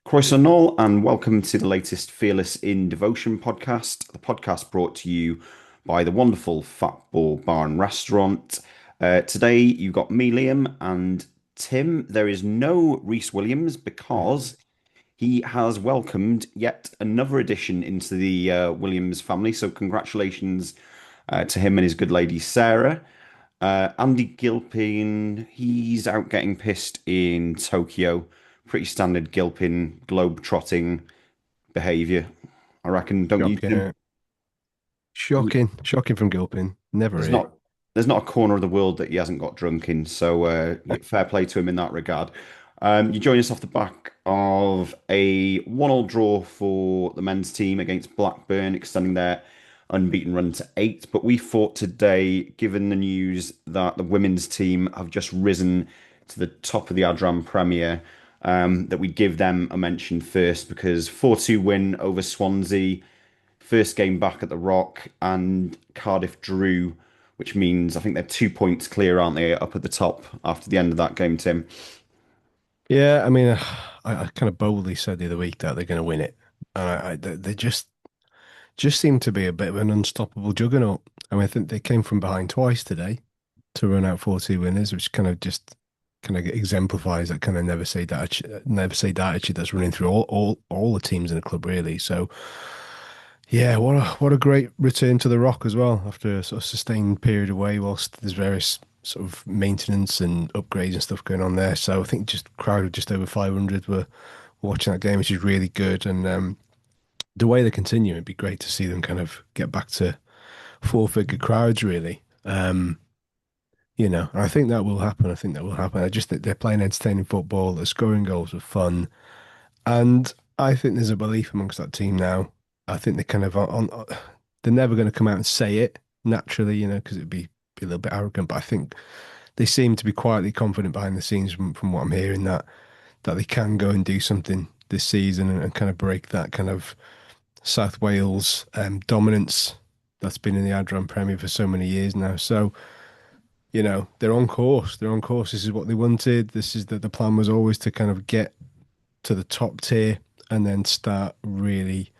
Croeso nôl, and welcome to the latest Fearless in Devotion podcast, the podcast brought to you by the wonderful Fat Ball Bar and Restaurant. Today, you've got me, Liam, and Tim. There is no Reese Williams because he has welcomed yet another addition into the Williams family. So, congratulations to him and his good lady, Sarah. Andy Gilpin, he's out getting pissed in Tokyo. Pretty standard Gilpin globe-trotting behaviour, I reckon, don't you, Shocking, Tim? shocking from Gilpin. Never There's it. not there's not a corner of the world that he hasn't got drunk in, so fair play to him in that regard. You join us off the back of a 1-1 draw for the men's team against Blackburn, extending their unbeaten run to 8. But we thought today, given the news that the women's team have just risen to the top of the Adran Premier, that we give them a mention first because 4-2 win over Swansea, first game back at the Rock, and Cardiff drew, which means I think they're 2 points clear, aren't they, up at the top after the end of that game, Tim? Yeah, I mean, I kind of boldly said the other week that they're going to win it, and they just seem to be a bit of an unstoppable juggernaut. I mean, I think they came from behind twice today to run out 4-2 winners, which kind of exemplifies that kind of never say die attitude that's running through all the teams in the club, really. So yeah, what a great return to the Rock as well after a sort of sustained period away whilst there's various sort of maintenance and upgrades and stuff going on there. So I think just crowd of just over 500 were watching that game, which is really good. And the way they continue, it'd be great to see them kind of get back to four-figure crowds, really. And I think that will happen. I think that will happen. I just think they're playing entertaining football. They're scoring goals with fun. And I think there's a belief amongst that team now. I think they kind of they're never going to come out and say it naturally, because it'd be a little bit arrogant. But I think they seem to be quietly confident behind the scenes from what I'm hearing that they can go and do something this season and kind of break that kind of South Wales dominance that's been in the Adran Premier for so many years now. So, they're on course. They're on course. This is what they wanted. This is the plan was always to kind of get to the top tier and then start really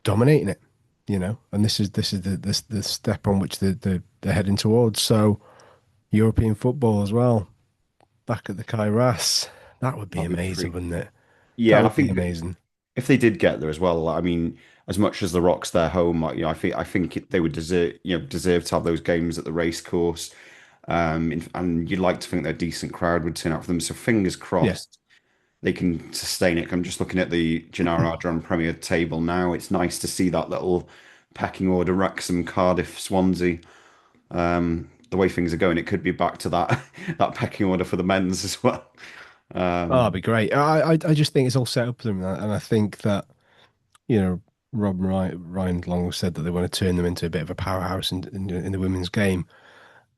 dominating it, And this is the step on which they're heading towards. So European football as well, back at the Cae Ras. That would be That'd be amazing, pretty. wouldn't it? Yeah, That and I would be think amazing. if they did get there as well, I mean, as much as the Rock's their home, they would deserve to have those games at the racecourse. And you'd like to think that a decent crowd would turn out for them. So fingers Yeah. crossed they can sustain it. I'm just looking at the Genero Adran Premier table now. It's nice to see that little pecking order: Wrexham, Cardiff, Swansea. The way things are going, it could be back to that that pecking order for the men's as well. Oh, Um, that'd be great. I just think it's all set up for them, and I think that you know Rob and Ryan Long said that they want to turn them into a bit of a powerhouse in the women's game.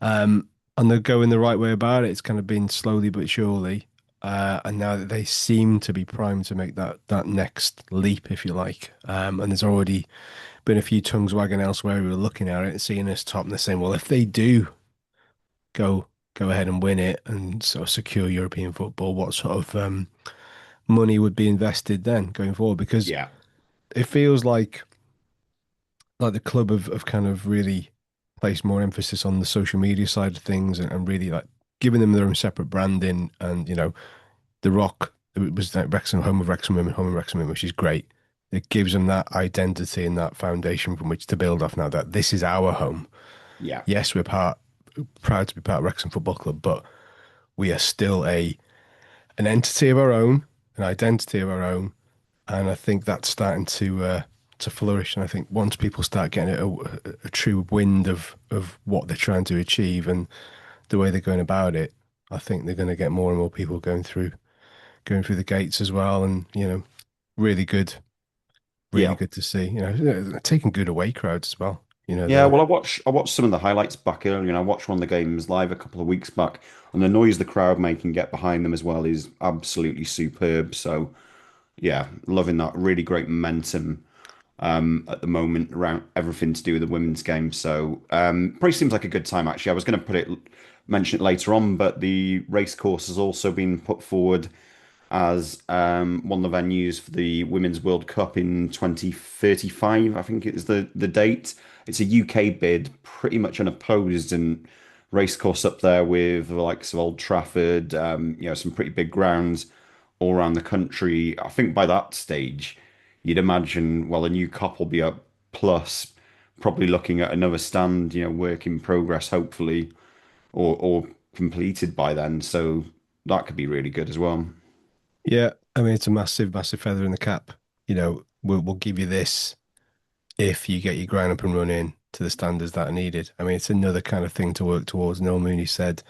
And they're going the right way about it. It's kind of been slowly but surely. And now that they seem to be primed to make that next leap, if you like. And there's already been a few tongues wagging elsewhere who are looking at it and seeing us top, and they're saying, well, if they do go go ahead and win it and sort of secure European football, what sort of money would be invested then going forward? Because yeah, it feels like the club have kind of really placed more emphasis on the social media side of things and really like giving them their own separate branding. And the Rock, it was like Wrexham, home of Wrexham Women, home of Wrexham Women, which is great. It gives them that identity and that foundation from which to build off now that this is our home. yeah. Yes, we're proud to be part of Wrexham Football Club, but we are still an entity of our own, an identity of our own, and I think that's starting to flourish. And I think once people start getting a true wind of what they're trying to achieve and the way they're going about it, I think they're going to get more and more people going through the gates as well. And really good, really Yeah. good to see. Taking good away crowds as well. Yeah, The well, I watched some of the highlights back earlier, and I watched one of the games live a couple of weeks back, and the noise the crowd make and get behind them as well is absolutely superb. So, yeah, loving that. Really great momentum at the moment around everything to do with the women's game. So, probably seems like a good time actually. I was going to mention it later on, but the race course has also been put forward as one of the venues for the Women's World Cup in 2035, I think is the date. It's a UK bid, pretty much unopposed, and racecourse up there with the likes of Old Trafford, some pretty big grounds all around the country. I think by that stage, you'd imagine, well, a new COP will be up, plus probably looking at another stand, work in progress, hopefully, or completed by then. So that could be really good as well. Yeah, I mean it's a massive, massive feather in the cap. We'll give you this if you get your ground up and running to the standards that are needed. I mean, it's another kind of thing to work towards. Noel Mooney said,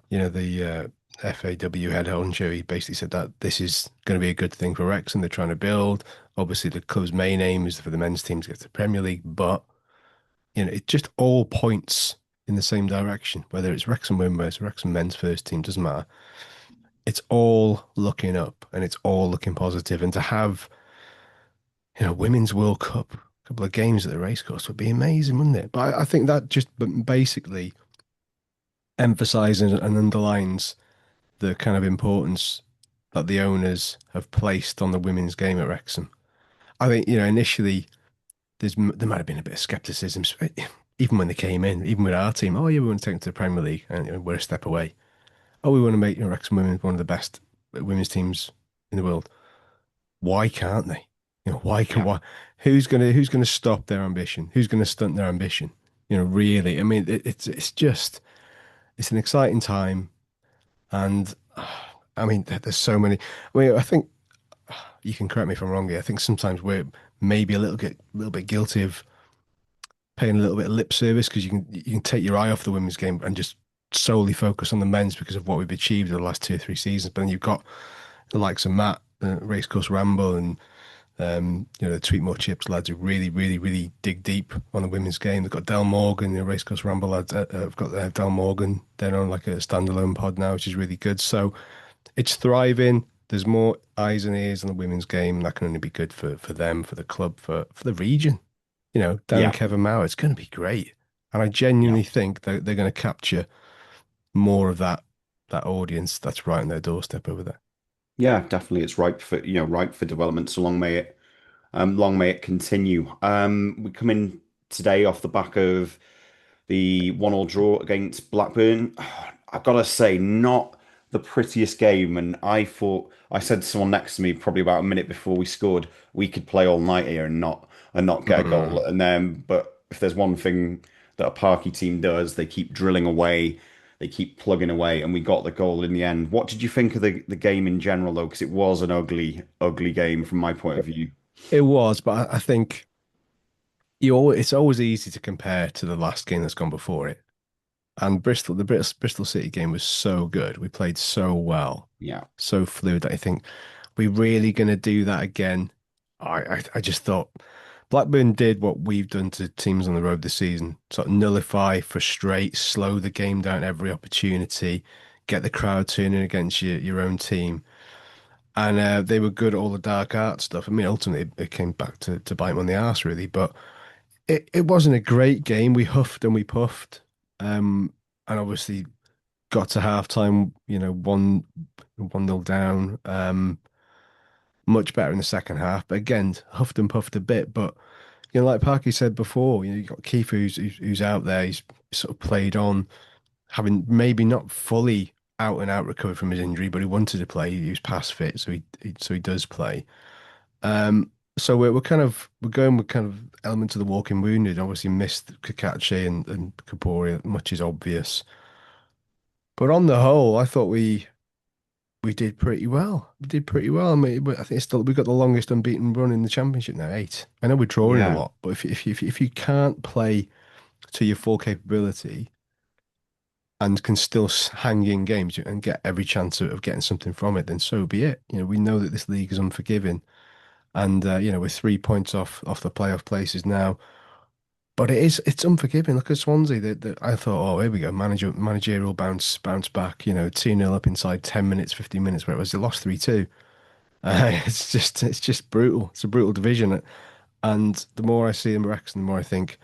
the FAW head honcho, he basically said that this is going to be a good thing for Wrexham. They're trying to build. Obviously, the club's main aim is for the men's team to get to the Premier League, but it just all points in the same direction. Whether it's Wrexham Women versus Wrexham men's first team, doesn't matter. It's all looking up and it's all looking positive. And to have, Women's World Cup, a couple of games at the racecourse would be amazing, wouldn't it? But I think that just basically emphasizes and underlines the kind of importance that the owners have placed on the women's game at Wrexham. I think, initially there might have been a bit of skepticism, even when they came in, even with our team. Oh yeah, we want to take them to the Premier League, and we're a step away. Oh, we want to make Wrexham Women one of the best women's teams in the world. Why can't they? Yeah. Why? Who's gonna stop their ambition? Who's gonna stunt their ambition? Really. I mean, it's an exciting time, and I mean, there's so many. I mean, I think you can correct me if I'm wrong here. I think sometimes we're maybe a little bit guilty of paying a little bit of lip service because you can take your eye off the women's game and just solely focus on the men's because of what we've achieved in the last 2 or 3 seasons. But then you've got the likes of Matt, Racecourse Ramble, and the Tweetmore Chips lads who really, really, really dig deep on the women's game. They've got Del Morgan, Racecourse Ramble lads. I've got Del Morgan. They're on like a standalone pod now, which is really good. So it's thriving. There's more eyes and ears on the women's game, and that can only be good for them, for the club, for the region. Down Yeah. Kevin Mauer, it's going to be great. And I Yeah. genuinely think that they're going to capture more of that audience that's right on their doorstep over there. Yeah, definitely. It's ripe for development. So long may it continue. We come in today off the back of the 1-1 draw against Blackburn. I've got to say, not the prettiest game. And I said to someone next to me probably about a minute before we scored, we could play all night here and not get a Mm. goal. And then, but if there's one thing that a Parky team does, they keep drilling away, they keep plugging away, and we got the goal in the end. What did you think of the game in general, though? Because it was an ugly, ugly game from my point of view. It was, but I think it's always easy to compare to the last game that's gone before it. And Bristol City game was so good. We played so well, Yeah. so fluid that I think we're really going to do that again. I just thought Blackburn did what we've done to teams on the road this season, sort of nullify, frustrate, slow the game down every opportunity, get the crowd turning against your own team. And they were good at all the dark art stuff. I mean, ultimately, it came back to bite them on the arse, really. But it wasn't a great game. We huffed and we puffed. And obviously got to half time, 1-0 down. Much better in the second half. But again, huffed and puffed a bit. But, like Parky said before, you got Keith who's out there. He's sort of played on, having maybe not fully out and out recovered from his injury, but he wanted to play. He was past fit, so he does play. So we're going with kind of elements of the walking wounded. Obviously missed Kakachi and Kapori, much is obvious. But on the whole, I thought we did pretty well. We did pretty well. I mean, I think we've got the longest unbeaten run in the championship now, 8. I know we're drawing a Yeah. lot, but if you can't play to your full capability and can still hang in games and get every chance of getting something from it, then so be it. We know that this league is unforgiving, and we're 3 points off the playoff places now. But it's unforgiving. Look at Swansea. I thought, oh, here we go, managerial bounce back. 2-0 up inside 10 minutes, 15 minutes, where it was they lost 3-2. It's just brutal. It's a brutal division, and the more I see them Wrexham, the more I think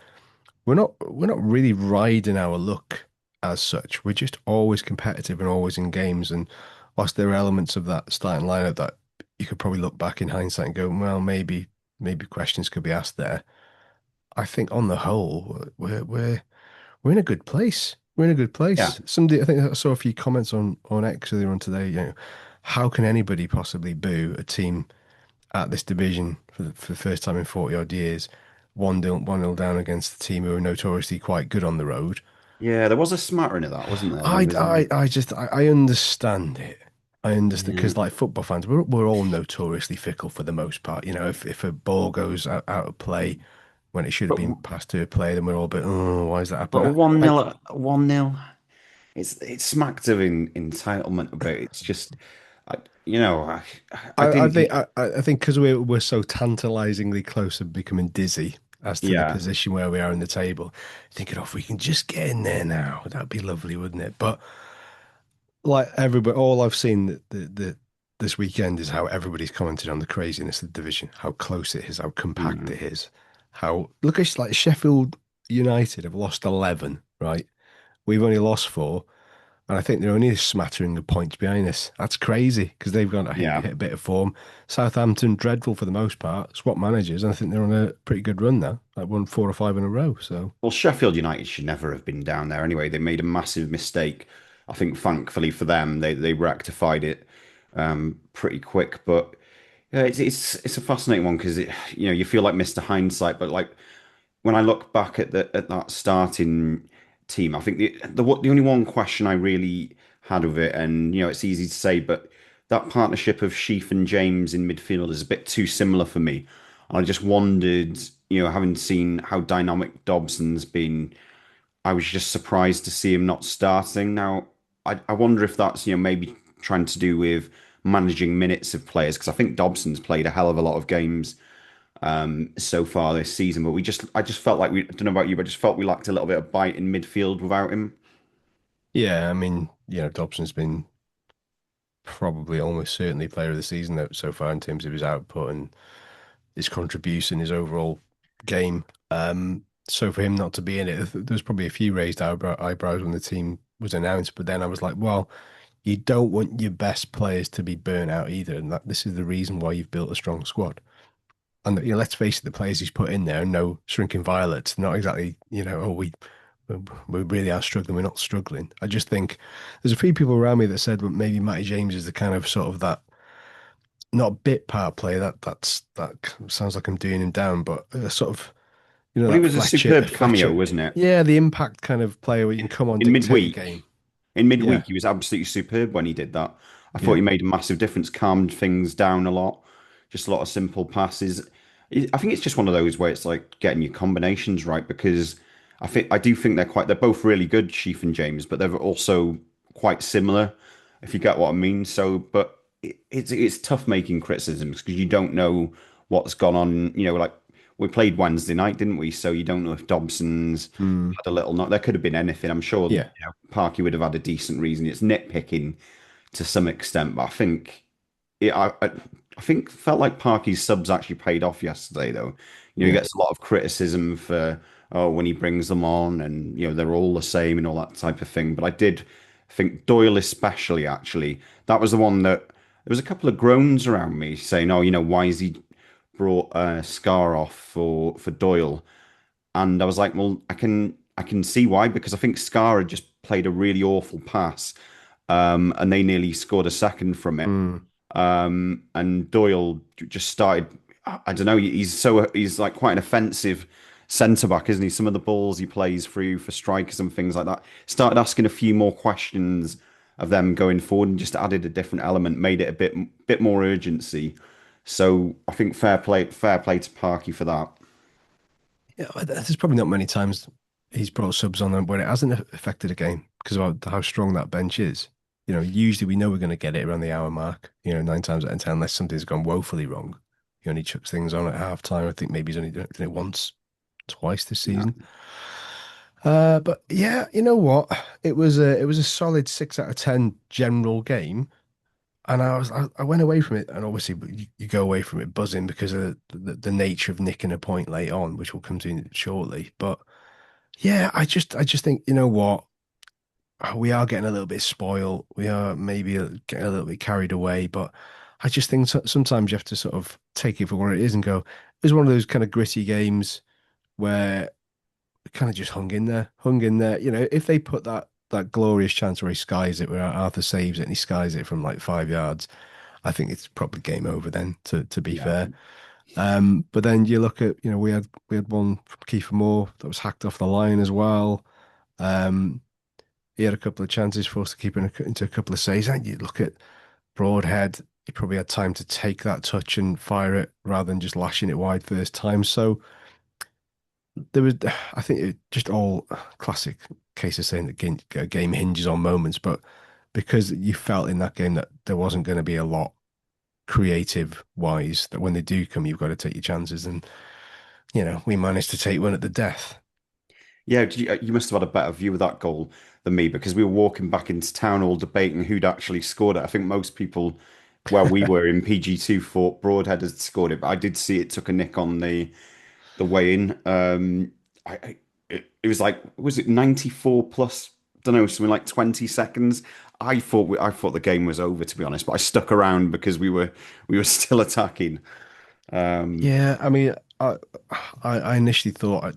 we're not really riding our luck as such. We're just always competitive and always in games, and whilst there are elements of that starting lineup that you could probably look back in hindsight and go, well, maybe questions could be asked there. I think on the whole, we're in a good place. We're in a good Yeah. place. Somebody, I think I saw a few comments on X earlier on today. How can anybody possibly boo a team at this division for the first time in 40 odd years, 1-0 down against a team who are notoriously quite good on the road? Yeah, there was a smattering of that, wasn't there? There I, was I, I just, I understand it. I understand yeah. because, like football fans, we're all notoriously fickle for the most part. If a ball goes out of play when it should have But been passed to a player, then we're all a bit, oh, why is that but happening? one nil, 1-0. It's smacked of entitlement a bit. It's just, I, you know, I I didn't. think I think because we're so tantalizingly close of becoming dizzy as to the Yeah, position where we are in the table, thinking, oh, if we can just get in there now, that'd be lovely, wouldn't it? But like everybody, all I've seen this weekend is how everybody's commented on the craziness of the division, how close it is, how compact mm, it is, how look at like Sheffield United have lost 11, right? We've only lost four. And I think they're only a smattering of points behind us. That's crazy because they've gone to yeah. hit a bit of form. Southampton, dreadful for the most part. Swap managers, and I think they're on a pretty good run now. Like won 4 or 5 in a row. So Well, Sheffield United should never have been down there anyway. They made a massive mistake. I think, thankfully for them, they rectified it pretty quick. But yeah, it's a fascinating one because you feel like Mr. Hindsight, but like when I look back at that starting team, I think the only one question I really had of it, and it's easy to say, but that partnership of Sheaf and James in midfield is a bit too similar for me. And I just wondered, having seen how dynamic Dobson's been, I was just surprised to see him not starting. Now, I wonder if that's maybe trying to do with managing minutes of players because I think Dobson's played a hell of a lot of games so far this season. But I just felt like I don't know about you, but I just felt we lacked a little bit of bite in midfield without him. yeah, I mean, Dobson's been probably almost certainly player of the season so far in terms of his output and his contribution, his overall game. So for him not to be in it, there's probably a few raised eyebrows when the team was announced. But then I was like, well, you don't want your best players to be burnt out either, and this is the reason why you've built a strong squad. And let's face it, the players he's put in there are no shrinking violets. Not exactly, oh, we really are struggling. We're not struggling. I just think there's a few people around me that said, well, maybe Matty James is the kind of sort of that not bit part player. That sounds like I'm doing him down, but sort of Well, he that was a superb cameo, Fletcher. wasn't it? Yeah, the impact kind of player where you can come on, In dictate a midweek. game. In Yeah, midweek, he was absolutely superb when he did that. I thought yeah. he made a massive difference, calmed things down a lot, just a lot of simple passes. I think it's just one of those where it's like getting your combinations right because I do think they're both really good, Sheaf and James, but they're also quite similar, if you get what I mean. So, but it's tough making criticisms because you don't know what's gone on. Like we played Wednesday night, didn't we? So you don't know if Dobson's Mm, had a little knock. There could have been anything. I'm sure yeah. Parky would have had a decent reason. It's nitpicking to some extent, but I think I think felt like Parky's subs actually paid off yesterday, though. He Yeah. gets a lot of criticism for when he brings them on, and they're all the same and all that type of thing. But I did think Doyle, especially, actually, that was the one that there was a couple of groans around me saying, "Oh, why is he brought Scar off for Doyle?" And I was like, well, I can see why because I think Scar had just played a really awful pass, and they nearly scored a second from it. Mm. And Doyle just started. I don't know. He's like quite an offensive centre back, isn't he? Some of the balls he plays through for strikers and things like that. Started asking a few more questions of them going forward, and just added a different element, made it a bit more urgency. So I think fair play to Parky for that. Yeah, there's probably not many times he's brought subs on where it hasn't affected a game because of how strong that bench is. Usually we know we're going to get it around the hour mark, 9 times out of 10, unless something's gone woefully wrong. He only chucks things on at half time. I think maybe he's only done it once, twice this Yeah. season. But yeah, you know what? It was a solid 6 out of 10 general game. And I went away from it, and obviously you go away from it buzzing because of the nature of nicking a point late on, which we'll come to shortly. But yeah, I just think, you know what? we are getting a little bit spoiled. We are maybe getting a little bit carried away, but I just think sometimes you have to sort of take it for what it is and go, it was one of those kind of gritty games where we kind of just hung in there. You know, if they put that glorious chance where he skies it, where Arthur saves it and he skies it from like 5 yards, I think it's probably game over then, to be Yeah. fair. But then you look at, you know, we had one from Kiefer Moore that was hacked off the line as well. Um, he had a couple of chances for us to keep into a couple of saves. And you look at Broadhead, he probably had time to take that touch and fire it rather than just lashing it wide first time. So there was, I think, it just all classic case of saying that a game hinges on moments, but because you felt in that game that there wasn't going to be a lot creative wise, that when they do come, you've got to take your chances. And, you know, we managed to take one at the death. Yeah, you must have had a better view of that goal than me because we were walking back into town all debating who'd actually scored it. I think most people where we were in PG2 thought Broadhead had scored it, but I did see it took a nick on the way in. It was like, was it 94 plus? Don't know, something like 20 seconds. I thought the game was over, to be honest, but I stuck around because we were still attacking. Um, Yeah, I mean, I I initially thought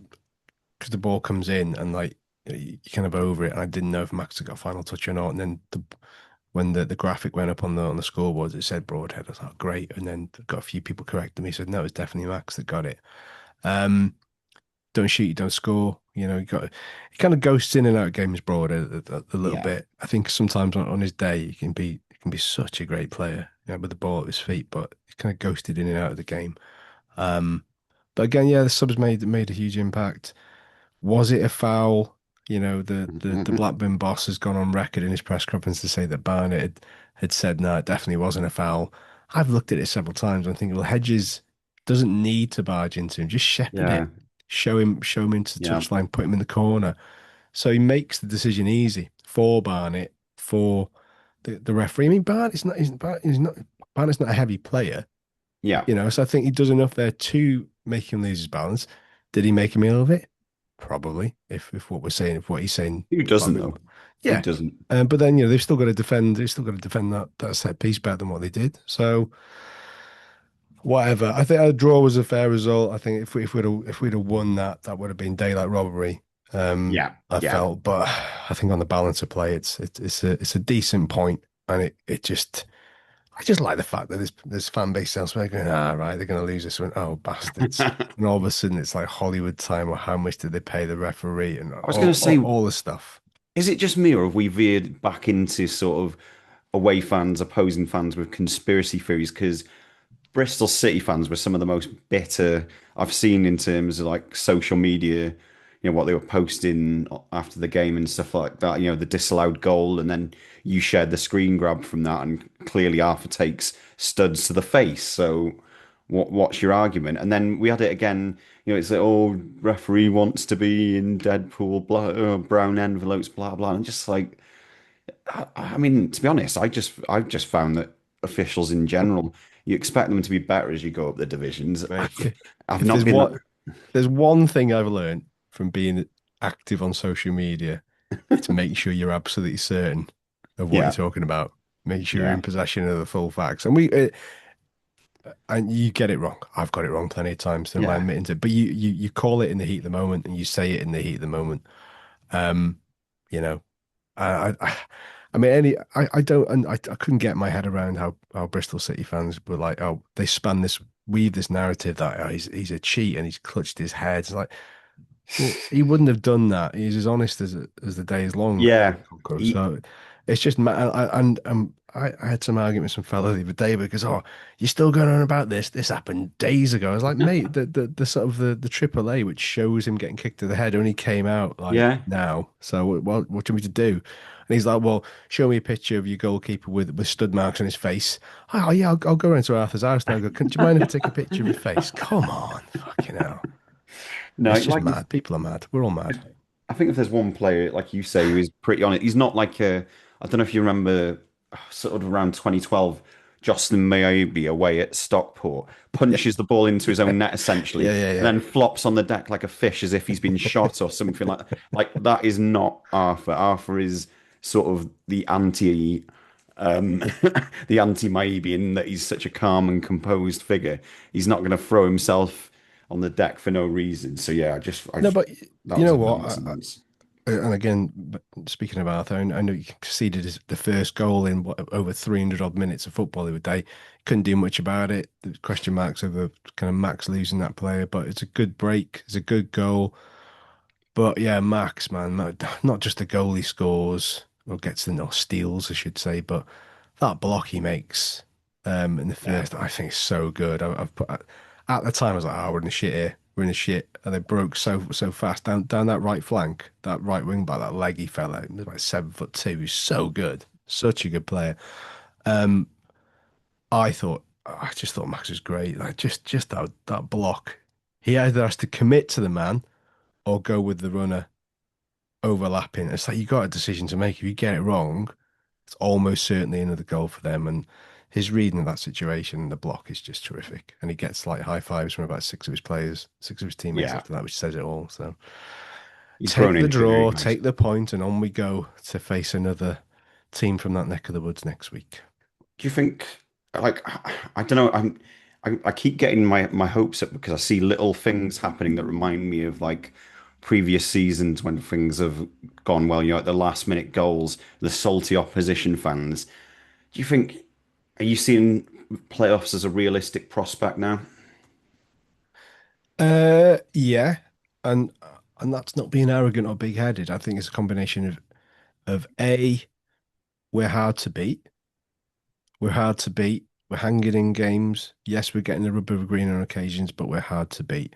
because the ball comes in and like you kind of over it, and I didn't know if Max had got a final touch or not. And then when the graphic went up on the scoreboard, it said Broadhead. I was like, great. And then got a few people correcting me. Said no, it's definitely Max that got it. Um, don't shoot, you don't score. You know, he kind of ghosts in and out of games Broadhead a little yeah, bit. I think sometimes on his day he can be such a great player, you know, with the ball at his feet, but he kind of ghosted in and out of the game. Um, but again, yeah, the subs made a huge impact. Was it a foul? You know, the Blackburn boss has gone on record in his press conference to say that Barnett had said no, it definitely wasn't a foul. I've looked at it several times and think, well, Hedges doesn't need to barge into him, just shepherd yeah, it, show him into the yeah, touchline, put him in the corner. So he makes the decision easy for Barnett, for the referee. I mean, Barnett's not a heavy player, yeah. you know, so I think he does enough there to make him lose his balance. Did he make a meal of it? Probably, if what we're saying, if what he's saying Who about doesn't the, though? Who yeah. doesn't? But then you know they've still got to defend that set piece better than what they did. So whatever, I think a draw was a fair result. I think if we'd have won that, that would have been daylight robbery. Yeah, I yeah, felt, but I think on the balance of play, it's a decent point, and it just I just like the fact that there's fan base elsewhere going, right, they're going to lose this one. Oh, bastards. I And all of a sudden it's like Hollywood time or how much did they pay the referee and was going to say, all the stuff. is it just me or have we veered back into sort of away fans, opposing fans with conspiracy theories? Because Bristol City fans were some of the most bitter I've seen in terms of like social media, you know, what they were posting after the game and stuff like that, you know, the disallowed goal, and then you shared the screen grab from that, and clearly Arthur takes studs to the face. So what's your argument? And then we had it again, you know, it's like, oh, referee wants to be in Deadpool, blah, brown envelopes, blah, blah. And just like, I mean, to be honest, I've just found that officials in general, you expect them to be better as you go up the divisions. Right. I've If not been that. there's one thing I've learned from being active on social media, it's make sure you're absolutely certain of what you're Yeah, talking about. Make sure you're yeah, in possession of the full facts. And you get it wrong. I've got it wrong plenty of times, so I'm yeah, admitting to it. But you call it in the heat of the moment and you say it in the heat of the moment. Um, you know, I mean, I don't, and I couldn't get my head around how Bristol City fans were like, oh, they weave this narrative that he's a cheat and he's clutched his head. It's like, well, he wouldn't have done that. He's as honest as the day is long. yeah. So it's just, I had some argument with some fellow the other day because, oh, you're still going on about this. This happened days ago. I was like, mate, the sort of the AAA, which shows him getting kicked to the head, only came out like Yeah. now. So what do you want me to do? And he's like, well, show me a picture of your goalkeeper with stud marks on his face. Oh, yeah, I'll go around to Arthur's house now. Do you mind if I take a picture of your face? Come on, fucking hell. No, It's just like mad. People are mad. We're all mad. I think if there's one player, like you say, who is pretty on it, he's not like a, I don't know if you remember sort of around 2012, Jocelyn Mayobi away at Stockport, punches the ball into his own net essentially, Yeah, yeah, and yeah. then flops on the deck like a fish as if he's been shot or something like that. Like that is not Arthur. Arthur is sort of the anti um the anti-Maebi in that he's such a calm and composed figure. He's not going to throw himself on the deck for no reason. So yeah, I No, just but that you was know a what? nonsense. And again, speaking of Arthur, I know you conceded the first goal in over 300 odd minutes of football the other day. Couldn't do much about it. There's question marks over kind of Max losing that player, but it's a good break. It's a good goal. But yeah, Max, man, not just the goal he scores or gets the no steals, I should say, but that block he makes in the Yeah. first, I think is so good. I've put at the time I was like, oh, we're in the shit here. We're in the shit, and they broke so fast down that right flank, that right wing back, that leggy fella, he was like 7'2". He's so good, such a good player. Um, I just thought Max was great. Like just that block. He either has to commit to the man or go with the runner overlapping. It's like you got a decision to make. If you get it wrong, it's almost certainly another goal for them. And his reading of that situation and the block is just terrific. And he gets like high fives from about six of his players, six of his teammates Yeah. after that, which says it all. So He's grown take the into it very draw, take nicely. the point, and on we go to face another team from that neck of the woods next week. Do you think, like, I don't know, I keep getting my hopes up because I see little things happening that remind me of like previous seasons when things have gone well, you know, at the last minute goals, the salty opposition fans. Do you think, are you seeing playoffs as a realistic prospect now? Yeah, and and that's not being arrogant or big-headed. I think it's a combination of A, we're hard to beat. We're hard to beat. We're hanging in games. Yes, we're getting a rub of green on occasions, but we're hard to beat.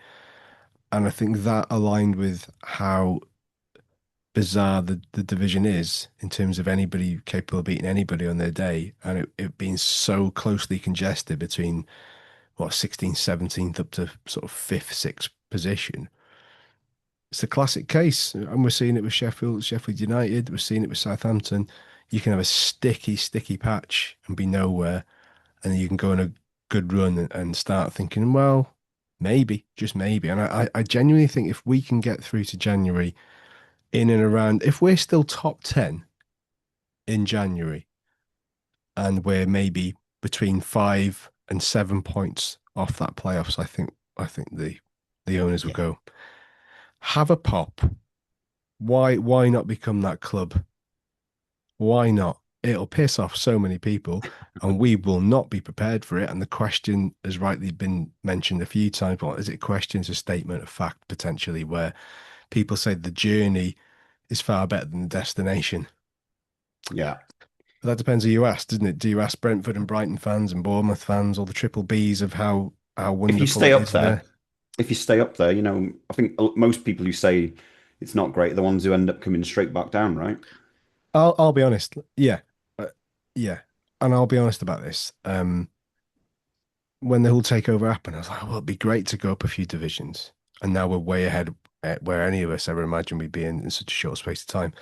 And I think that aligned with how bizarre the division is in terms of anybody capable of beating anybody on their day, and it being so closely congested between what 16th, 17th up to sort of fifth, sixth position. It's a classic case, and we're seeing it with Sheffield United. We're seeing it with Southampton. You can have a sticky patch and be nowhere, and then you can go on a good run and start thinking, well, maybe, just maybe. And I genuinely think if we can get through to January in and around, if we're still top 10 in January and we're maybe between 5 and 7 points off that playoffs, I think the owners will Yeah. go, have a pop. Why not become that club? Why not? It'll piss off so many people, and we will not be prepared for it. And the question has rightly been mentioned a few times. Well, is it questions a statement of fact potentially, where people say the journey is far better than the destination? Yeah. But that depends who you ask, doesn't it? Do you ask Brentford and Brighton fans and Bournemouth fans, or the triple Bs of how If you wonderful stay it up is there, there? if you stay up there, you know, I think most people who say it's not great are the ones who end up coming straight back down, right? I'll be honest. Yeah, uh, yeah, and I'll be honest about this. When the whole takeover happened, I was like, well, it'd be great to go up a few divisions. And now we're way ahead where any of us ever imagined we'd be in such a short space of time.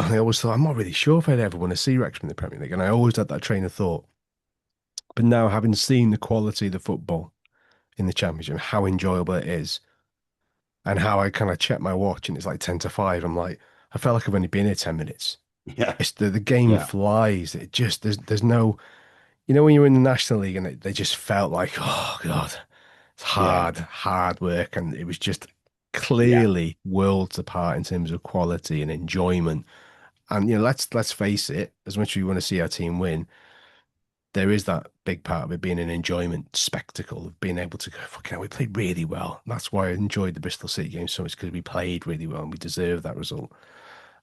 And I always thought, I'm not really sure if I'd ever want to see Wrexham in the Premier League. And I always had that train of thought. But now, having seen the quality of the football in the Championship, how enjoyable it is, and how I kind of check my watch and it's like 10 to 5, I'm like, I felt like I've only been here 10 minutes. Yeah. It's the game Yeah. flies. It just, there's no, when you're in the National League and they just felt like, oh God, it's Yeah. hard work. And it was just Yeah. clearly worlds apart in terms of quality and enjoyment. And let's face it, as much as we want to see our team win, there is that big part of it being an enjoyment spectacle of being able to go, fucking hell, we played really well. That's why I enjoyed the Bristol City game so much because we played really well and we deserve that result.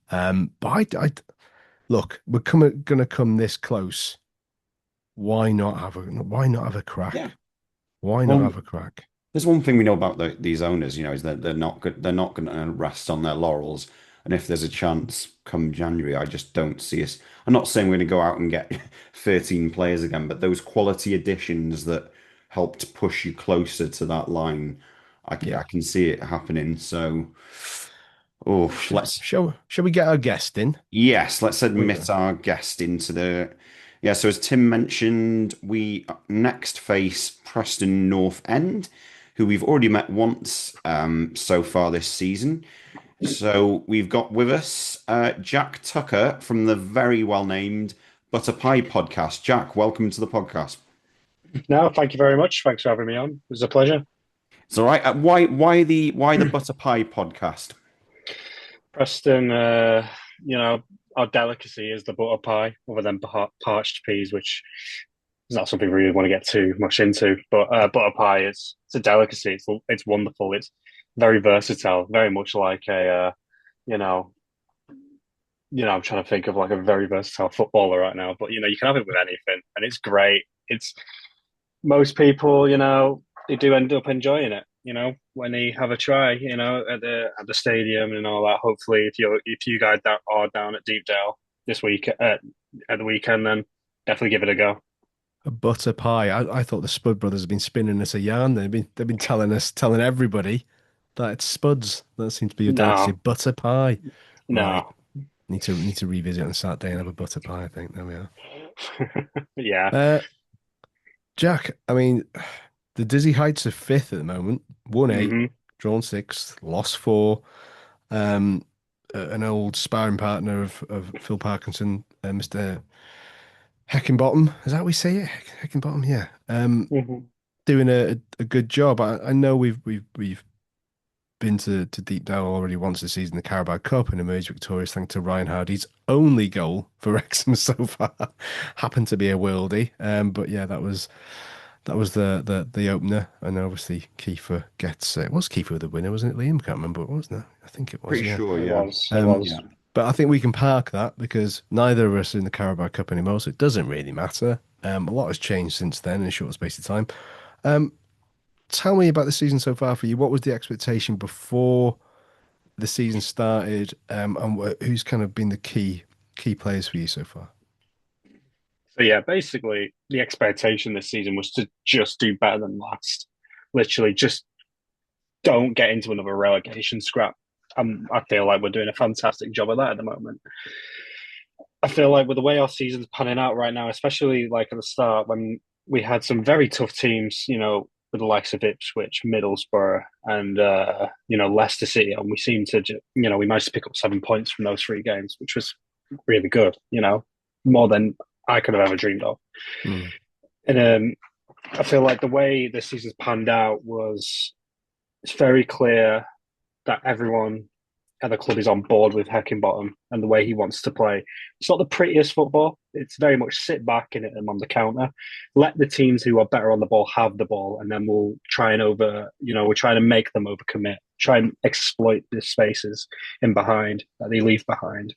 But look, we're gonna come this close. Why not have a Yeah. crack? Why not Well, have a crack? there's one thing we know about these owners, you know, is that they're not going to rest on their laurels. And if there's a chance come January, I just don't see us. I'm not saying we're going to go out and get 13 players again, but those quality additions that helped push you closer to that line, I Yeah. can see it happening. So, oh, Shall we get our guest in? yes, let's We- admit our guest into the. Yeah, so as Tim mentioned, we next face Preston North End, who we've already met once so far this season. So we've got with us Jack Tucker from the very well named Butter Pie podcast. Jack, welcome to the podcast. No, thank you very much. Thanks for having me on. It was a pleasure. It's all right. Why the Butter Pie podcast? Preston, our delicacy is the butter pie, other than parched peas, which is not something we really want to get too much into. But butter pie, it's a delicacy. It's wonderful. It's very versatile, very much like you know, I'm trying to think of like a very versatile footballer right now. But you can have it with anything, and it's great. It's most people, they do end up enjoying it. When they have a try, at the stadium and all that. Hopefully, if you guys are down at Deepdale this week at the weekend, then definitely give it a go. A butter pie. I thought the Spud brothers had been spinning us a yarn. They've been telling everybody that it's Spuds. That seems to be your delicacy. No, Butter pie. Right. no, Need to revisit on Saturday and have a butter pie, I think. There we are. yeah. Uh Jack, I mean, the dizzy heights of fifth at the moment. Won eight, hmm drawn six, lost four. Um an old sparring partner of Phil Parkinson, Mr. Heckingbottom. Is that how we say it? Heckingbottom, yeah. hmm Doing a good job. I know we've been to Deepdale already once this season, the Carabao Cup, and emerged victorious thanks to Ryan Hardy's only goal for Wrexham so far. Happened to be a worldie. But yeah, that was the opener. And obviously Kiefer gets was Kiefer the winner, wasn't it, Liam? Can't remember what it was now. I think it was, Pretty yeah. sure, It yeah. was. It Um, was. Yeah. but I think we can park that because neither of us are in the Carabao Cup anymore, so it doesn't really matter. A lot has changed since then in a short space of time. Um, Tell me about the season so far for you. What was the expectation before the season started, and who's kind of been the key players for you so far? So yeah, basically the expectation this season was to just do better than last. Literally, just don't get into another relegation scrap. I feel like we're doing a fantastic job of that at the moment. I feel like with the way our season's panning out right now, especially like at the start when we had some very tough teams, with the likes of Ipswich, Middlesbrough, and Leicester City, and we seemed to, we managed to pick up 7 points from those three games, which was really good. More than I could have ever dreamed of. Hmm. And I feel like the way the season's panned out was it's very clear that everyone at the club is on board with Heckingbottom and the way he wants to play. It's not the prettiest football. It's very much sit back in it and on the counter. Let the teams who are better on the ball have the ball, and then we'll try and we're trying to make them overcommit, try and exploit the spaces in behind that they leave behind.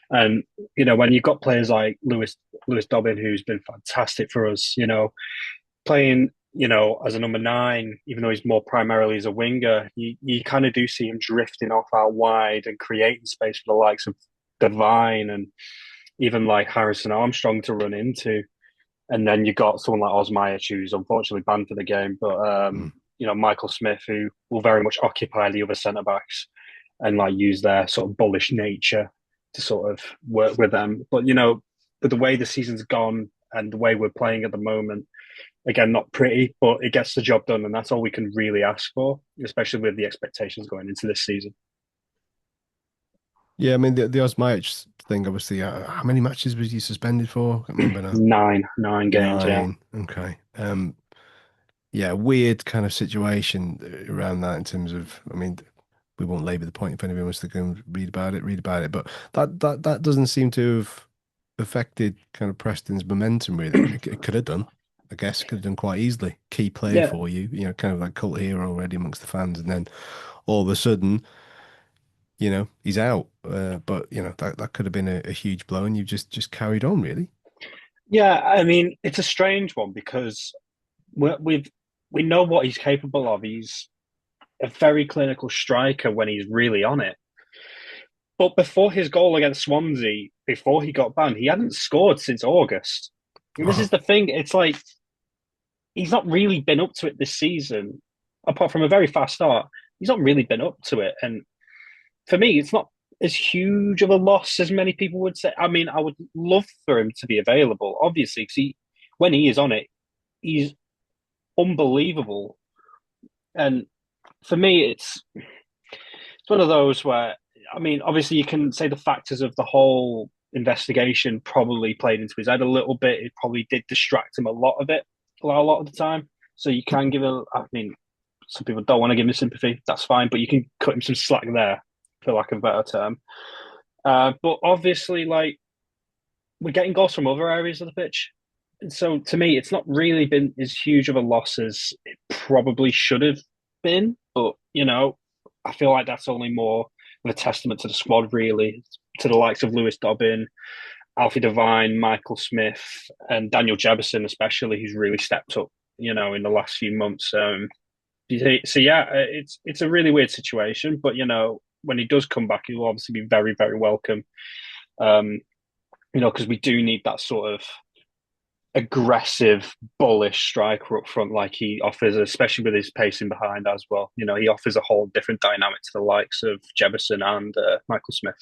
And when you've got players like Lewis Dobbin, who's been fantastic for us, playing, as a number nine, even though he's more primarily as a winger, you kind of do see him drifting off out wide and creating space for the likes of Devine and even like Harrison Armstrong to run into. And then you got someone like Osmajic, who's unfortunately banned for the game, but Hmm. Michael Smith, who will very much occupy the other centre backs and like use their sort of bullish nature to sort of work with them. But with the way the season's gone and the way we're playing at the moment, again, not pretty, but it gets the job done, and that's all we can really ask for, especially with the expectations going into this season. Yeah, I mean the Osmajic thing. Obviously, how many matches was he suspended for? I can't remember now. Nine games, yeah. 9. Okay. Yeah, weird kind of situation around that in terms of. I mean, we won't labour the point if anyone wants to go and read about it, read about it. But that doesn't seem to have affected kind of Preston's momentum really. It could have done, I guess, could have done quite easily. Key player Yeah, for you, kind of like cult hero already amongst the fans, and then all of a sudden, he's out. But that could have been a huge blow, and you've just carried on really. yeah. I mean, it's a strange one because we know what he's capable of. He's a very clinical striker when he's really on it. But before his goal against Swansea, before he got banned, he hadn't scored since August. And this is the thing. It's like he's not really been up to it this season, apart from a very fast start. He's not really been up to it. And for me, it's not as huge of a loss as many people would say. I mean, I would love for him to be available, obviously, because when he is on it, he's unbelievable. And for me, it's one of those where, I mean, obviously you can say the factors of the whole investigation probably played into his head a little bit. It probably did distract him a lot of it, a lot of the time. So you can give a, I mean, some people don't want to give him sympathy. That's fine, but you can cut him some slack there, for lack of a better term. But obviously, like, we're getting goals from other areas of the pitch. And so to me, it's not really been as huge of a loss as it probably should have been. But, I feel like that's only more of a testament to the squad, really, to the likes of Lewis Dobbin, Alfie Devine, Michael Smith, and Daniel Jefferson, especially, who's really stepped up, in the last few months. So yeah, it's a really weird situation, but when he does come back, he will obviously be very, very welcome. Because we do need that sort of aggressive, bullish striker up front, like he offers, especially with his pacing behind as well. He offers a whole different dynamic to the likes of Jefferson and Michael Smith.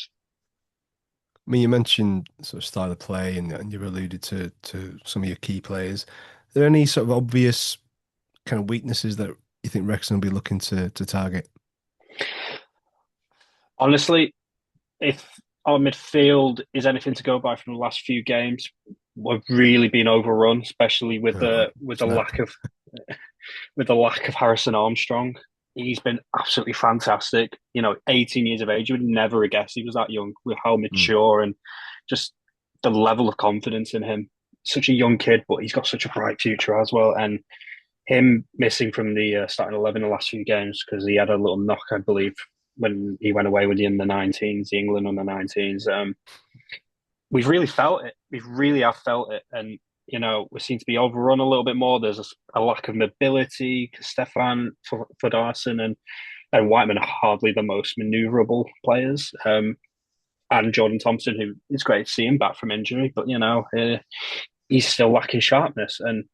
I mean, you mentioned sort of style of play, and you alluded to some of your key players. Are there any sort of obvious kind of weaknesses that you think Wrexham will be looking to target? Honestly, if our midfield is anything to go by from the last few games, we've really been overrun, especially with the Snap. with the lack of Harrison Armstrong. He's been absolutely fantastic. 18 years of age, you would never have guessed he was that young, with how mature and just the level of confidence in him. Such a young kid, but he's got such a bright future as well. And him missing from the starting 11 the last few games because he had a little knock, I believe, when he went away with the under 19s, the England under 19s. We've really felt it. We really have felt it. And, we seem to be overrun a little bit more. There's a lack of mobility. Stefan Fodarson and Whiteman are hardly the most manoeuvrable players. And Jordan Thompson, who is great to see him back from injury, but, he's still lacking sharpness. And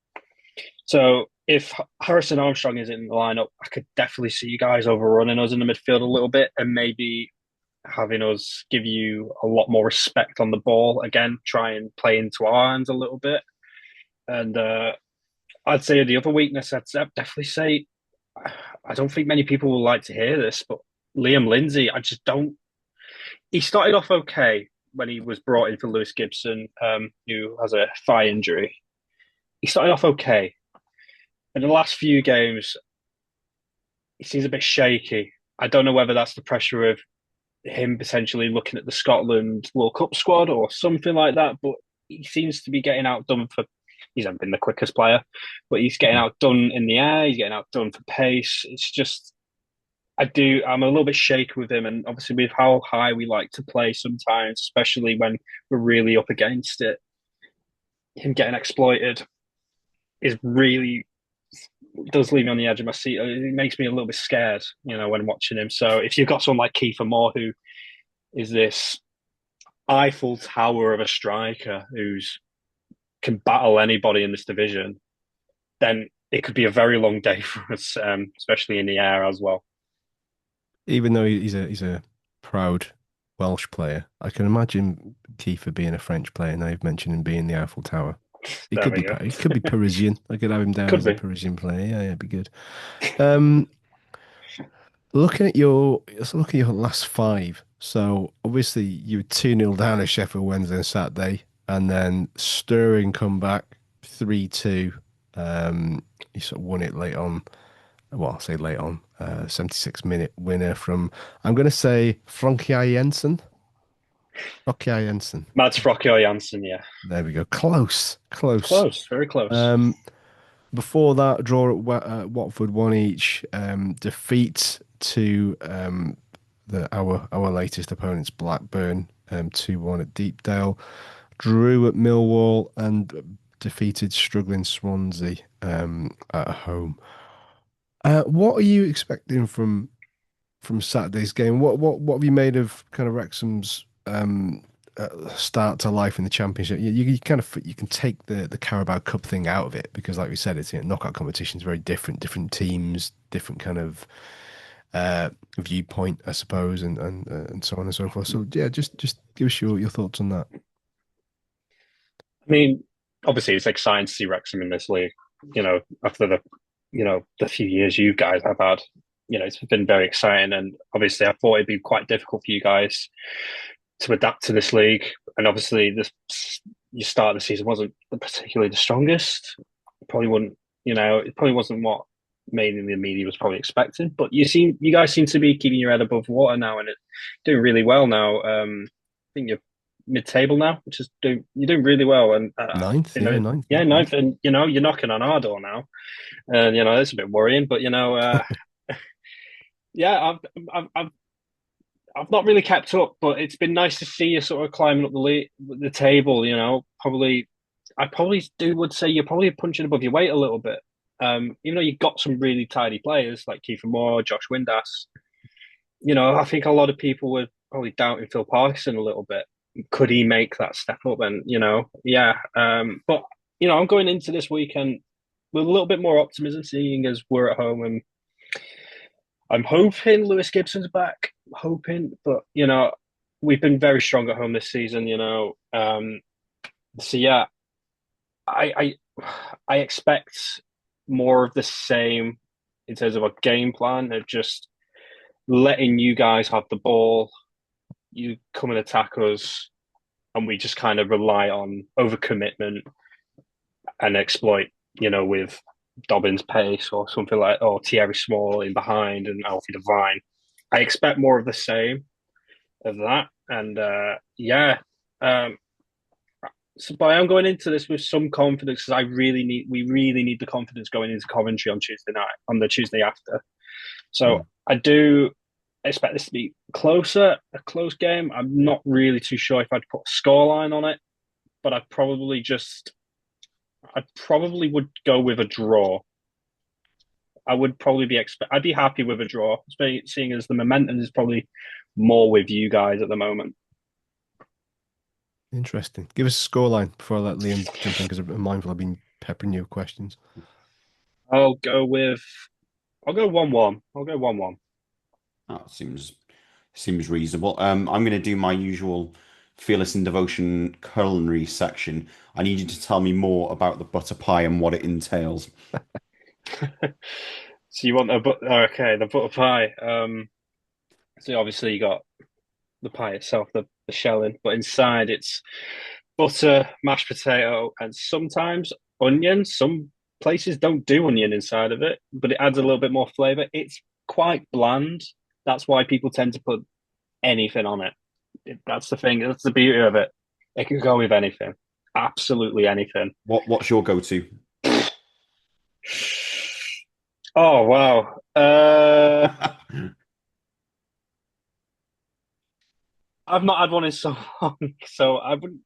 so if Harrison Armstrong is in the lineup, I could definitely see you guys overrunning us in the midfield a little bit and maybe having us give you a lot more respect on the ball. Again, try and play into our hands a little bit. And I'd say the other weakness, I'd definitely say, I don't think many people will like to hear this, but Liam Lindsay, I just don't. He started off okay when he was brought in for Lewis Gibson, who has a thigh injury. He started off okay. In the last few games, he seems a bit shaky. I don't know whether that's the pressure of him potentially looking at the Scotland World Cup squad or something like that, but he seems to be getting outdone for. He's not been the quickest player, but he's getting outdone in the air. He's getting outdone for pace. It's just, I'm a little bit shaky with him, and obviously with how high we like to play sometimes, especially when we're really up against it, him getting exploited is really does leave me on the edge of my seat. It makes me a little bit scared, when watching him. So if you've got someone like Kiefer Moore, who is this Eiffel Tower of a striker who's can battle anybody in this division, then it could be a very long day for us, especially in the air as well. Even though he's a proud Welsh player, I can imagine Kiefer being a French player. Now you've mentioned him being the Eiffel Tower. He There could we be go. he could be Parisian. I could have him down Could as a be. Parisian player. Yeah, it'd be good. Um, looking at your last five. So obviously you were 2-0 down at Sheffield Wednesday and Saturday, and then stirring comeback 3-2. You sort of won it late on. Well, I'll say late on. 76-minute winner from, I'm going to say, Frankie Jensen. Frankie Jensen. Mads Frockyar Janssen, yeah. There we go. Close. Close. Close, very close. Before that, draw at Watford 1 each. Defeat to our latest opponents, Blackburn, 2-1 at Deepdale. Drew at Millwall and defeated struggling Swansea at home. What are you expecting from Saturday's game? What have you made of kind of Wrexham's start to life in the Championship? You kind of you can take the Carabao Cup thing out of it because, like we said, it's knockout competitions very different teams, different kind of viewpoint, I suppose, and so on and so forth. So yeah, just give us your thoughts on that. I mean, obviously, it's exciting to see Wrexham in this league. After the few years you guys have had. it's been very exciting. And obviously, I thought it'd be quite difficult for you guys to adapt to this league. And obviously, your start of the season wasn't particularly the strongest. Probably wouldn't, it probably wasn't what mainly the media was probably expecting. But you guys seem to be keeping your head above water now, and doing really well now. I think you're mid-table now, you're doing really well. And Ninth, yeah, ninth. yeah, ninth, and you're knocking on our door now, and it's a bit worrying. But yeah, I've not really kept up, but it's been nice to see you sort of climbing up the table. I probably would say you're probably punching above your weight a little bit. Even though you've got some really tidy players like Kiefer Moore, Josh Windass. I think a lot of people were probably doubting Phil Parkinson a little bit. Could he make that step up? And yeah. But I'm going into this weekend with a little bit more optimism, seeing as we're at home, and I'm hoping Lewis Gibson's back. Hoping, but we've been very strong at home this season. So yeah, I expect more of the same in terms of a game plan of just letting you guys have the ball, you come and attack us, and we just kind of rely on overcommitment and exploit, with Dobbins' pace or something like, or Thierry Small in behind and Alfie Devine. I expect more of the same of that, and yeah. But I am going into this with some confidence because we really need the confidence going into Coventry on Tuesday night, on the Tuesday after. So I do expect this to be a close game. I'm not really too sure if I'd put a scoreline on it, but I probably would go with a draw. I'd be happy with a draw, seeing as the momentum is probably more with you guys at the moment. Interesting. Give us a scoreline before I let Liam jump in because I'm mindful I've been peppering you with questions. I'll go 1-1. I'll go 1-1. That seems reasonable. I'm going to do my usual Fearless in Devotion culinary section. I need you to tell me more about the butter pie and what it entails. So you want the butter pie. So obviously you got the pie itself, the shelling, but inside it's butter, mashed potato, and sometimes onion. Some places don't do onion inside of it, but it adds a little bit more flavor. It's quite bland. That's why people tend to put anything on it. That's the thing. That's the beauty of it. It can go with anything. Absolutely anything. What's your go-to? Oh wow. I've not had one in so long, so I wouldn't.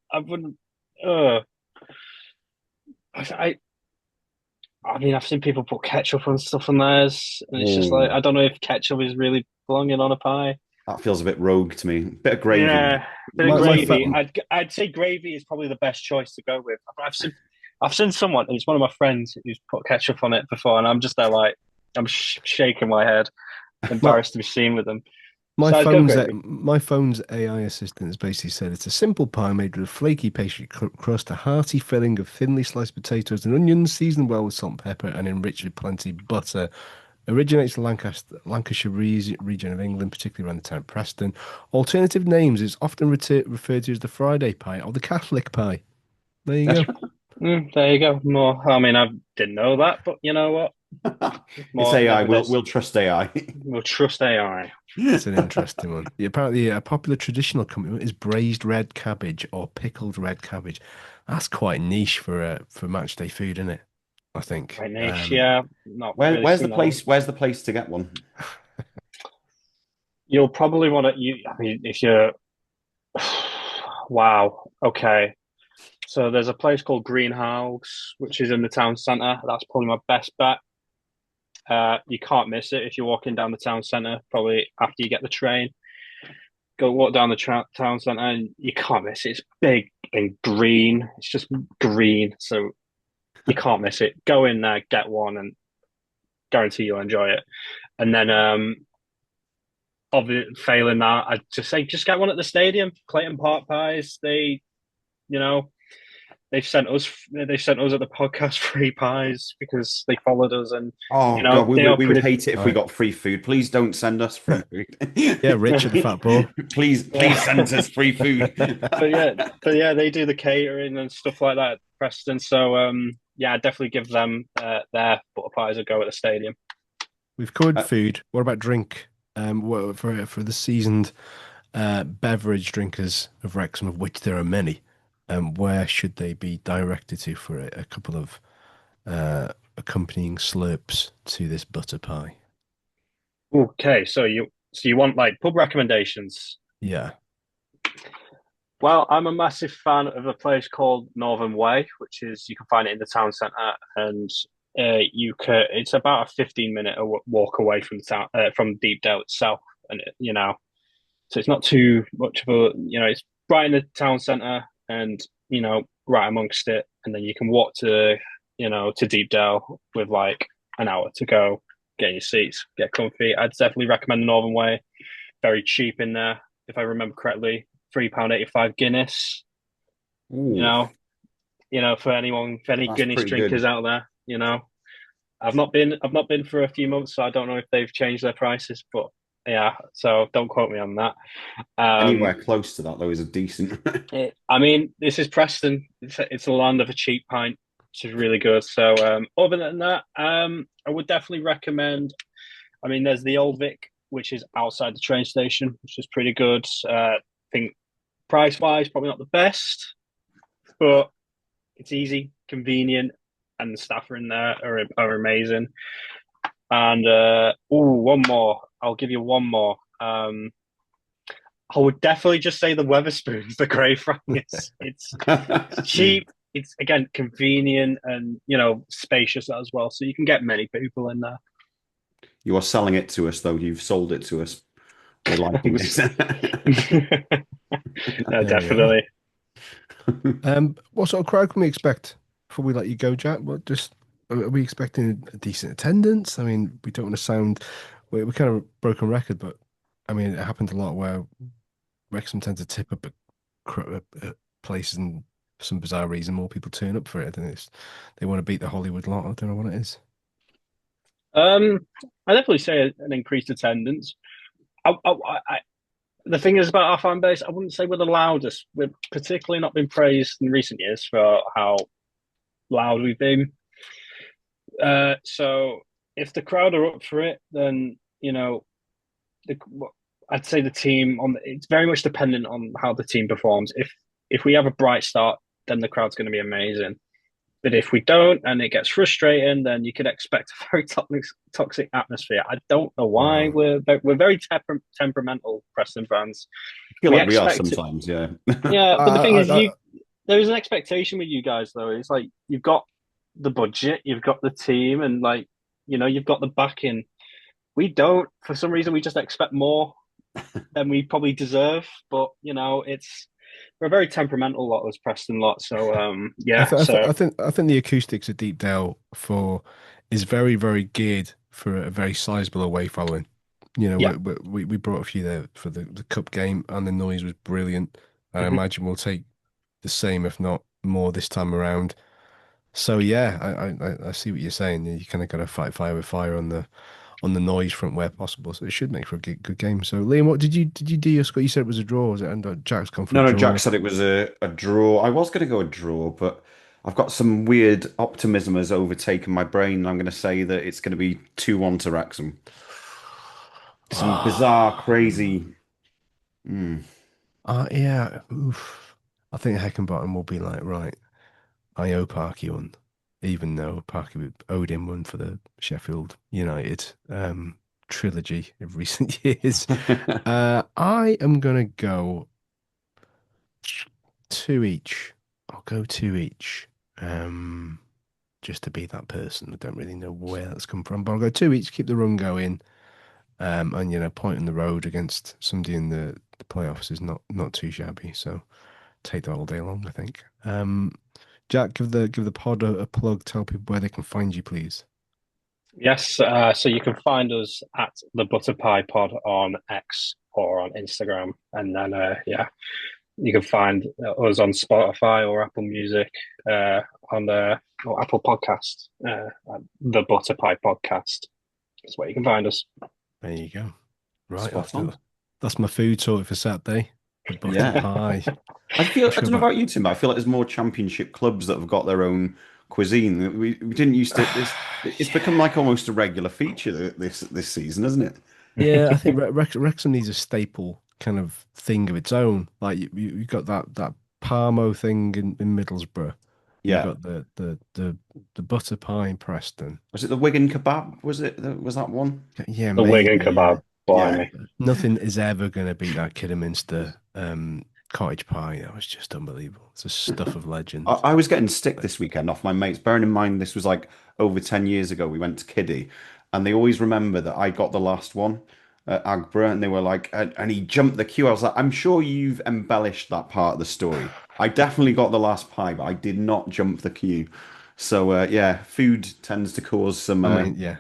I mean, I've seen people put ketchup and stuff on theirs, and it's just like I don't know if ketchup is really belonging on a pie. That feels a bit rogue to me. Bit of gravy. Yeah, bit of gravy. I'd say gravy is probably the best choice to go with. I've seen someone, and it's one of my friends who's put ketchup on it before, and I'm just there like I'm shaking my head, embarrassed to be seen with them. My phone's AI assistant has basically said it's a simple pie made with a flaky pastry crust, a hearty filling of thinly sliced potatoes and onions, seasoned well with salt and pepper, and enriched with plenty of butter. Originates in Lancashire region of England, particularly around the town of Preston. Alternative names is often referred to as the Friday pie or the Catholic pie. There you go. There you go. More. I mean, I didn't know that, but you know what? It's AI. We'll trust AI. We'll trust AI. It's an interesting one. Apparently, a popular traditional accompaniment is braised red cabbage or pickled red cabbage. That's quite niche for match day food, isn't it? I think. Quite niche, yeah. Not really where's the place? Where's the place to get one? You'll probably want to. I mean, if you're. Wow. Okay. So there's a place called Greenhouse, which is in the town centre. That's probably my best bet. You can't miss it if you're walking down the town centre, probably after you get the train. Go walk down the town centre and you can't miss it. It's big and green. It's just green. So you can't miss it. Go in there, get one, and guarantee you'll enjoy it. And then, failing that, I'd just say just get one at the stadium. Clayton Park pies. They, they've sent us at the podcast free pies because they followed us, and Oh God, we, they we are we would pretty. hate it if we Right. got free food. Please don't send us free food. Yeah, Richard the Fat Boy. Please send us free food. but yeah, but yeah, they do the catering and stuff like that at Preston. So yeah, definitely give them their butter pies a go at the stadium. We've covered Uh, food. What about drink? For the seasoned beverage drinkers of Wrexham, of which there are many, where should they be directed to for a couple of accompanying slurps to this butter pie? Okay, so you want like pub recommendations? Yeah. Well, I'm a massive fan of a place called Northern Way, which is you can find it in the town centre, and you can. It's about a 15-minute walk away from the town, from Deepdale itself, and so it's not too much of a. It's right in the town centre, and right amongst it, and then you can walk to Deepdale with like an hour to go, get your seats, get comfy. I'd definitely recommend the Northern Way. Very cheap in there, if I remember correctly. £3.85 Guinness. You ooh, know, for any that's Guinness pretty drinkers good. out there. I've not been for a few months, so I don't know if they've changed their prices, but yeah, so don't quote me on that. Anywhere Um, close to that though is a decent. I mean, this is Preston. It's a land of a cheap pint, which is really good. So, other than that, I would definitely recommend. I mean, there's the Old Vic, which is outside the train station, which is pretty good. I think price wise, probably not the best, but it's easy, convenient, and the staff are in there are amazing. And one more. I'll give you one more. I would definitely just say the Weatherspoons, the Grey Fry. It's cheap. It's again convenient and spacious as well, so you can get many people in there. You are selling it to us though. You've sold it to us. We're liking this. No, There we go. definitely. What sort of crowd can we expect before we let you go, Jack? What just are we expecting a decent attendance? I mean, we don't want to sound we're kind of a broken record, but I mean, it happens a lot where Wrexham tend to tip up at places and for some bizarre reason more people turn up for it. I think they want to beat the Hollywood lot. I don't know what it is. I definitely say an increased attendance. I, the thing is about our fan base, I wouldn't say we're the loudest. We've particularly not been praised in recent years for how loud we've been. So if the crowd are up for it, then the, I'd say the team it's very much dependent on how the team performs. If we have a bright start, then the crowd's going to be amazing. But if we don't and it gets frustrating, then you could expect a very toxic atmosphere. I don't know why Wow. we're very temperamental Preston fans. I feel We like we are expect it, sometimes, yeah. yeah. But the thing is, I, there's an expectation with you guys though. It's like you've got the budget, you've got the team, and like you've got the backing. We don't. For some reason, we just expect more than we probably deserve. But we're a very temperamental lot, as Preston lot. So yeah. So I think the acoustics of Deepdale for is very very geared for a very sizable away following. You know, yeah. we brought a few there for the cup game, and the noise was brilliant. I Mhm. imagine we'll take the same, if not more, this time around. So yeah, I see what you're saying. You kind of got to fight fire with fire on the noise front where possible. So it should make for a good game. So Liam, what did you do your score? You said it was a draw, was it? And Jack's gone for a No, no, Jack draw. said it was a draw. I was going to go a draw, but I've got some weird optimism has overtaken my brain. I'm going to say that it's going to be 2-1 to Wrexham. Some bizarre, crazy. Mm. Yeah. Oof. I think Heckingbottom will be like, right, I owe Parky one, even though Parky owed him one for the Sheffield United trilogy of recent years. I am gonna go two each. I'll go two each. Um, just to be that person. I don't really know where that's come from, but I'll go two each, keep the run going. And point in the road against somebody in the playoffs is not too shabby. So take that all day long, I think. Jack, give the pod a plug. Tell people where they can find you, please. Yes. So you can find us at the Butter Pie Pod on X or on Instagram, and then yeah, You can find us on Spotify or Apple Music, on the or Apple Podcast, the Butter Pie Podcast. That's where you can find us. There you go. Right, Spot on. that's my food sorted for Saturday. The butter Yeah. pie. I feel, Not I sure don't know about you, Tim, but I feel like there's more championship clubs that have got their own cuisine. We didn't used to this. It's become like almost a regular feature this season, isn't it? Yeah, I think Wrexham needs a staple kind of thing of its own. Like you got that Parmo thing in Middlesbrough. You Yeah. got the butter pie in Preston. Was it the Wigan kebab? Was that one? Yeah, The Wigan maybe. Yeah, kebab, Yeah. blimey. nothing is ever going to beat that Kidderminster cottage pie. That was just unbelievable. It's a stuff of I, legend. I was getting stick this weekend off my mates, bearing in mind this was like over 10 years ago. We went to Kiddie, and they always remember that I got the last one at Agbra, and they were like, and he jumped the queue. I was like, I'm sure you've embellished that part of the story. I definitely got the last pie, but I did not jump the queue. So, yeah, food tends to cause some. I mean, yeah.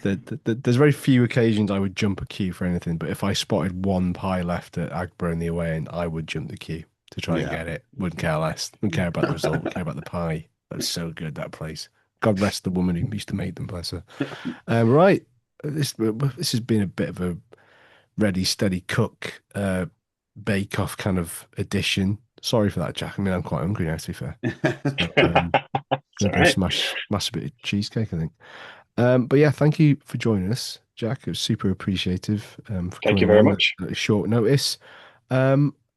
There's very few occasions I would jump a queue for anything, but if I spotted one pie left at Agbra in the away end, I would jump the queue to try and Yeah. get it. Wouldn't care less. Wouldn't care about the result. Wouldn't care about the pie. That's so good, that place. God rest the woman who used to make them, bless her. Right. This has been a bit of a ready, steady cook bake off kind of edition. Sorry for that, Jack. I mean, I'm quite hungry now, to be fair. So, It's gonna all go right. smash a bit of cheesecake, I think. But yeah, thank you for joining us, Jack. It was super appreciative for Thank you coming very on much. at short notice.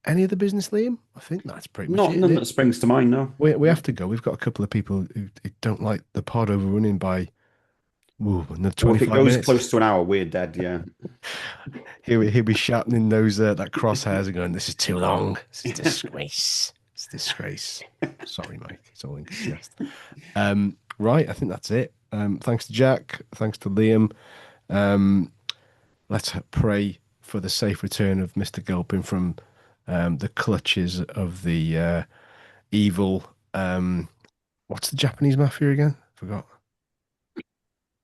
Any other business, Liam? I think that's pretty much Not it, isn't none that it? springs to mind, no. We have to go. We've got a couple of people who don't like the pod overrunning by another Well, if it 25 goes minutes. close to an hour, we're dead, yeah. He'll be shouting in those that crosshairs and going, "This is too long. This is disgrace. It's disgrace." Sorry, Mike. It's all in jest. Right, I think that's it. Thanks to Jack. Thanks to Liam. Um, let's pray for the safe return of Mr. Gilpin from the clutches of the evil. What's the Japanese mafia again? Forgot.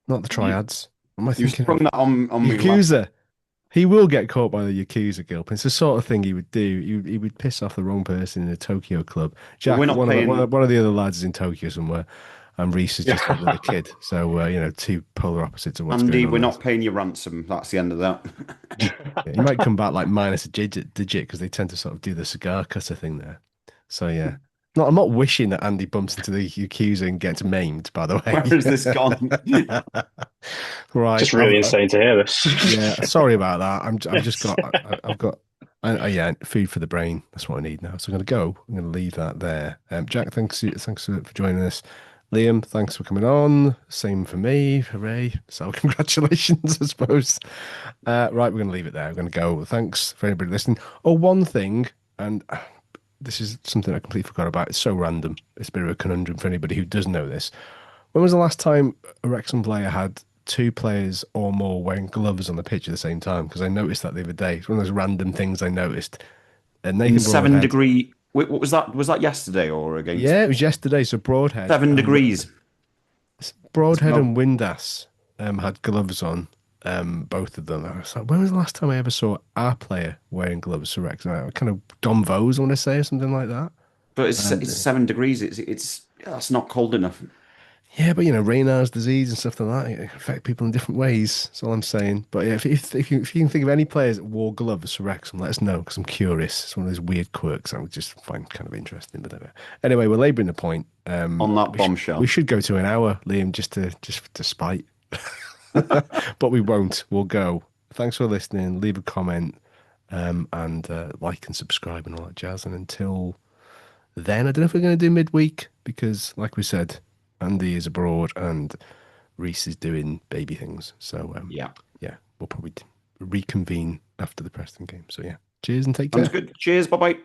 Not the You, triads. What am I you thinking sprung of? that on me last. Yakuza. He will get caught by the Yakuza, Gilpin. It's the sort of thing he would do. He would piss off the wrong person in a Tokyo club. Well, we're Jack, not paying. one of the other lads is in Tokyo somewhere, and Reese is Yeah. just another kid. So two polar opposites of what's Andy, going on we're there. not paying your ransom. That's the end of that. Yeah, he might come back like minus a digit because they tend to sort of do the cigar cutter thing there. So yeah. No, I'm not wishing that Andy bumps into the Yakuza and gets maimed, by the Where has this gone? way. Right. Just really insane to hear this. Yeah, sorry about that. I've just got I've got yeah, food for the brain. That's what I need now. So I'm going to leave that there. Jack, thanks for joining us. Liam, thanks for coming on. Same for me. Hooray. So congratulations, I suppose. Right, we're going to leave it there. We're going to go. Thanks for anybody listening. Oh, one thing, and this is something I completely forgot about. It's so random. It's a bit of a conundrum for anybody who does know this. When was the last time a Wrexham player had two players or more wearing gloves on the pitch at the same time? Because I noticed that the other day. It's one of those random things I noticed. And In Nathan seven Broadhead. degree. Wait, what was that? Was that yesterday or against Yeah, it was yesterday. So Broadhead 7 degrees? It's Broadhead not. and Windass had gloves on, both of them. I was like, when was the last time I ever saw our player wearing gloves for Wrexham? Kind of Dom Vose, I want to say, or something like that. But it's And it's 7 degrees. It's that's not cold enough. yeah, but Raynaud's disease and stuff like that, it can affect people in different ways. That's all I'm saying. But yeah, if you can think of any players that wore gloves for Wrexham, let us know because I'm curious. It's one of those weird quirks I would just find kind of interesting. But anyway, we're labouring the point. On that We bombshell. should go to an hour, Liam, just to spite. But we won't. We'll go. Thanks for listening. Leave a comment, and like and subscribe and all that jazz. And until then, I don't know if we're going to do midweek because, like we said, Andy is abroad and Reese is doing baby things. So, Yeah. yeah, we'll probably reconvene after the Preston game. So, yeah, cheers and take Sounds care. good. Cheers. Bye bye.